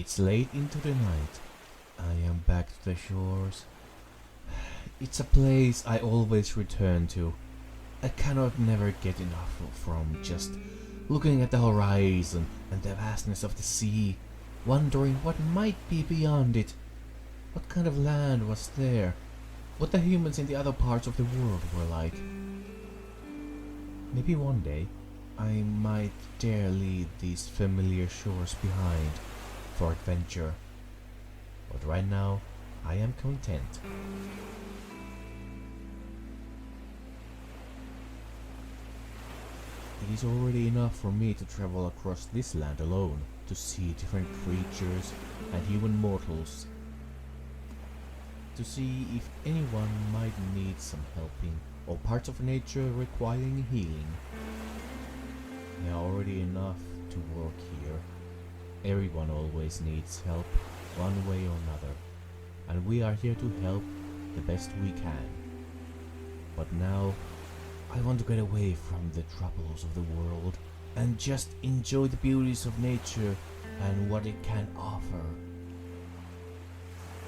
It's late into the night. I am back to the shores. It's a place I always return to. I cannot never get enough from just looking at the horizon and the vastness of the sea, wondering what might be beyond it. What kind of land was there? What the humans in the other parts of the world were like. Maybe one day I might dare leave these familiar shores behind for adventure. But right now, I am content. It is already enough for me to travel across this land alone, to see different creatures and human mortals, to see if anyone might need some helping or parts of nature requiring healing. There are already enough to work here. Everyone always needs help, one way or another, and we are here to help the best we can. But now, I want to get away from the troubles of the world and just enjoy the beauties of nature and what it can offer.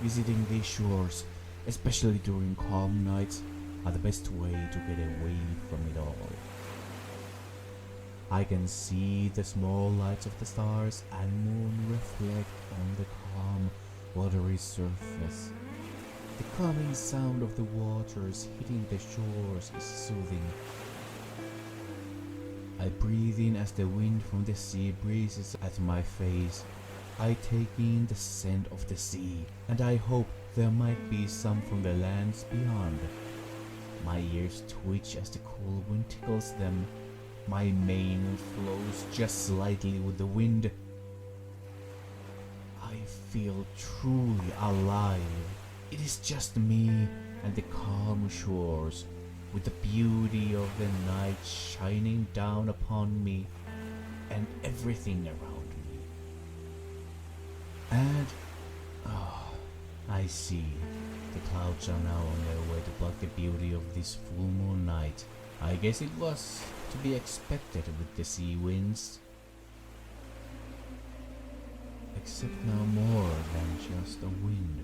Visiting these shores, especially during calm nights, are the best way to get away from it all. I can see the small lights of the stars and moon reflect on the calm, watery surface. The calming sound of the waters hitting the shores is soothing. I breathe in as the wind from the sea breezes at my face. I take in the scent of the sea, and I hope there might be some from the lands beyond. My ears twitch as the cool wind tickles them. My mane flows just slightly with the wind. I feel truly alive. It is just me and the calm shores, with the beauty of the night shining down upon me and everything around me. And, I see. The clouds are now on their way to block the beauty of this full moon night. I guess it was to be expected with the sea winds. Except now more than just a wind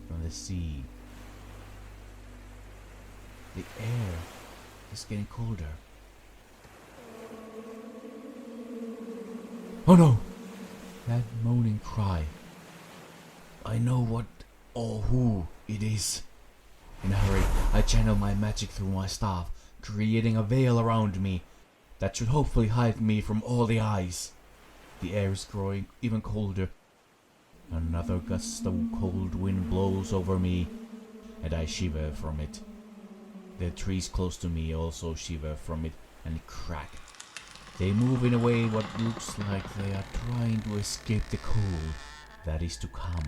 from the sea. The air is getting colder. Oh no! That moaning cry. I know what or who it is. In a hurry, I channel my magic through my staff, creating a veil around me that should hopefully hide me from all the eyes. The air is growing even colder. Another gust of cold wind blows over me, and I shiver from it. The trees close to me also shiver from it and crack. They move in a way what looks like they are trying to escape the cold that is to come,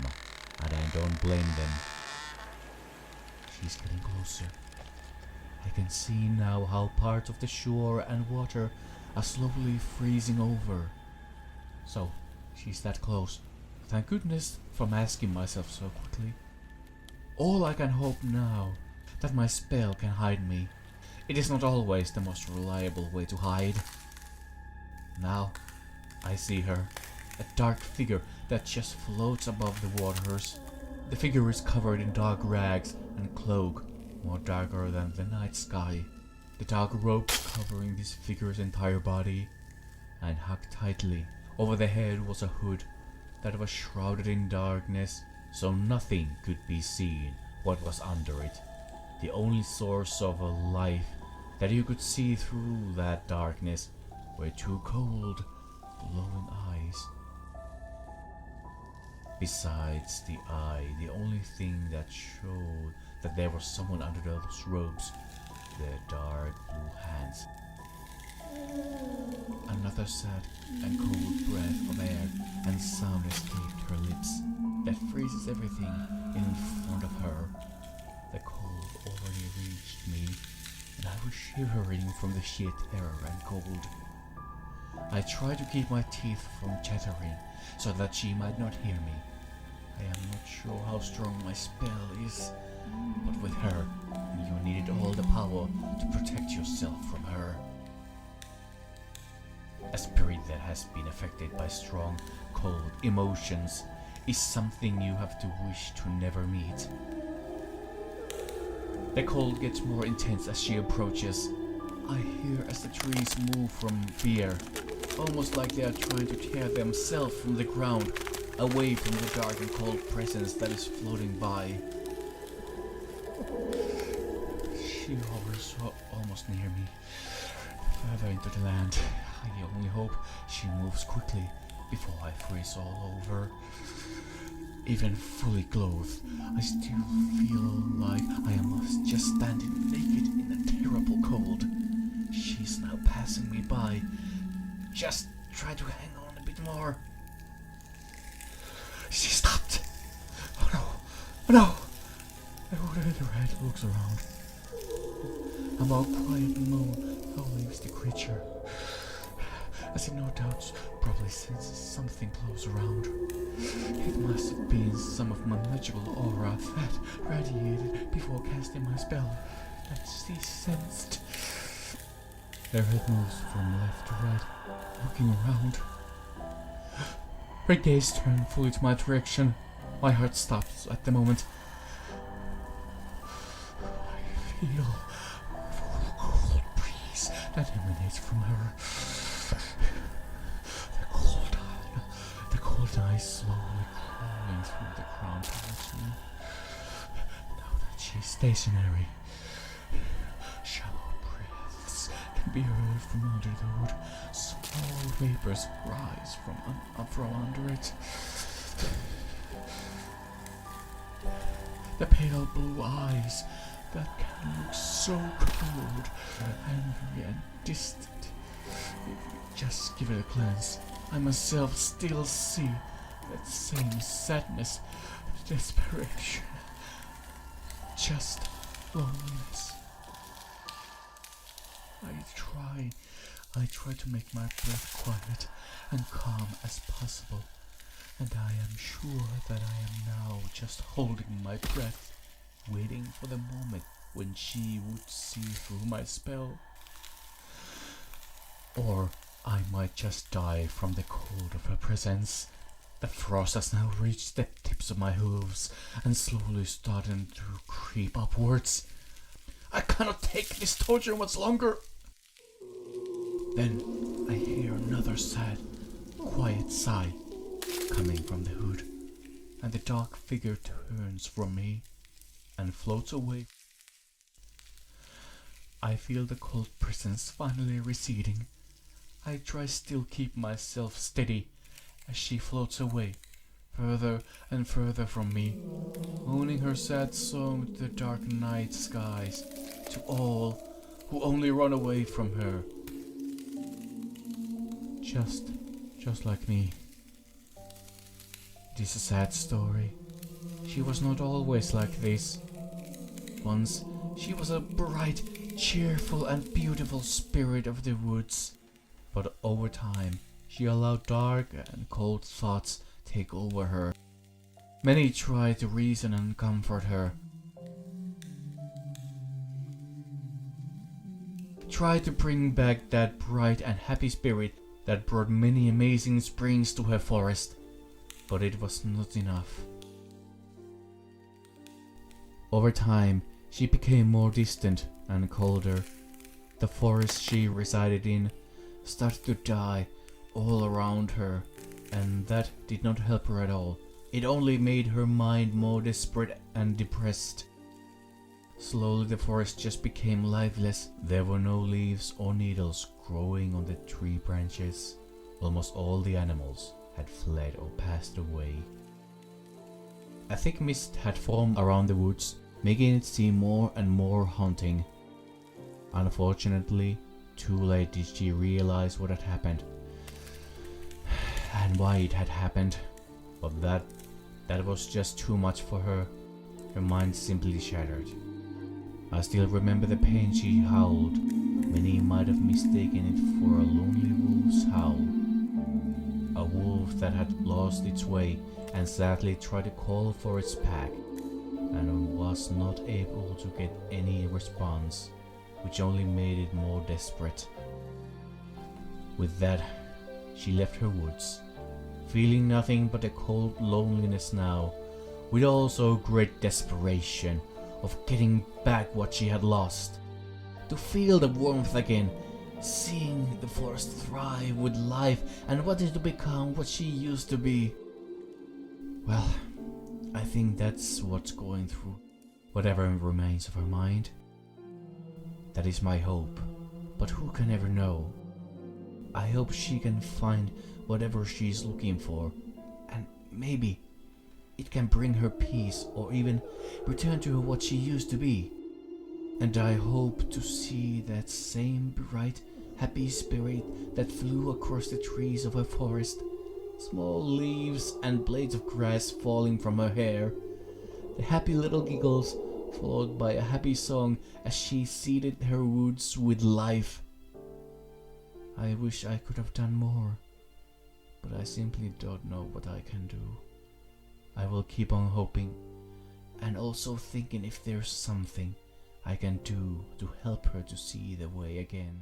and I don't blame them. She's getting closer. I can see now how parts of the shore and water are slowly freezing over. So, she's that close. Thank goodness for masking myself so quickly. All I can hope now, that my spell can hide me. It is not always the most reliable way to hide. Now, I see her. A dark figure that just floats above the waters. The figure is covered in dark rags and cloak, more darker than the night sky. The dark rope covering this figure's entire body, and hugged tightly. Over the head was a hood that was shrouded in darkness, so nothing could be seen what was under it. The only source of a life that you could see through that darkness were two cold, glowing eyes. Besides the eye, the only thing that showed that there was someone under those robes, their dark blue hands. Another sad and cold breath of air and sound escaped her lips that freezes everything in front of her. The cold already reached me, and I was shivering from the sheer terror and cold. I tried to keep my teeth from chattering so that she might not hear me. I am not sure how strong my spell is, but with her, you needed all the power to protect yourself from her. A spirit that has been affected by strong, cold emotions is something you have to wish to never meet. The cold gets more intense as she approaches. I hear as the trees move from fear, almost like they are trying to tear themselves from the ground, away from the dark and cold presence that is floating by. She hovers almost near me, further into the land. I only hope she moves quickly before I freeze all over. Even fully clothed, I still feel like I am just standing naked in the terrible cold. She's now passing me by. Just try to hang on a bit more. She stopped! Oh no! Oh no! The red looks around. A more quiet moan now leaves the creature, as it no doubt probably senses something close around. It must have been some of my magical aura that radiated before casting my spell that she sensed. Her head moves from left to right, looking around. Her gaze turned fully to my direction. My heart stops at the moment. I feel a cold breeze that emanates from her. The cold eyes slowly crawling through the crown towards me. Now that she's stationary, shallow breaths can be heard from under the hood. Small vapors rise from under it. The pale blue eyes that can look so cold, angry and distant. If you just give it a glance, I myself still see that same sadness, desperation, just loneliness. I try to make my breath quiet and calm as possible, and I am sure that I am now just holding my breath, waiting for the moment when she would see through my spell. Or I might just die from the cold of her presence. The frost has now reached the tips of my hooves and slowly starting to creep upwards. I cannot take this torture much longer. Then I hear another sad, quiet sigh coming from the hood, and the dark figure turns from me and floats away. I feel the cold presence finally receding. I try still keep myself steady as she floats away, further and further from me, moaning her sad song to the dark night skies, to all who only run away from her. Just like me. It is a sad story. She was not always like this. Once she was a bright, cheerful and beautiful spirit of the woods. But over time, she allowed dark and cold thoughts take over her. Many tried to reason and comfort her. Tried to bring back that bright and happy spirit that brought many amazing springs to her forest, but it was not enough. Over time, she became more distant and colder. The forest she resided in started to die all around her, and that did not help her at all. It only made her mind more desperate and depressed. Slowly the forest just became lifeless. There were no leaves or needles growing on the tree branches. Almost all the animals had fled or passed away. A thick mist had formed around the woods, making it seem more and more haunting. Unfortunately, too late did she realize what had happened and why it had happened, but that was just too much for her. Her mind simply shattered. I still remember the pain she howled. Many might have mistaken it for a lonely wolf's howl. A wolf that had lost its way and sadly tried to call for its pack, and was not able to get any response, which only made it more desperate. With that, she left her woods, feeling nothing but a cold loneliness now, with also great desperation of getting back what she had lost. To feel the warmth again, seeing the forest thrive with life and wanting to become what she used to be. Well, I think that's what's going through whatever remains of her mind. That is my hope, but who can ever know? I hope she can find whatever she's looking for, and maybe it can bring her peace or even return to her what she used to be. And I hope to see that same bright, happy spirit that flew across the trees of her forest, small leaves and blades of grass falling from her hair, the happy little giggles followed by a happy song as she seeded her woods with life. I wish I could have done more, but I simply don't know what I can do. I will keep on hoping, and also thinking if there's something I can do to help her to see the way again.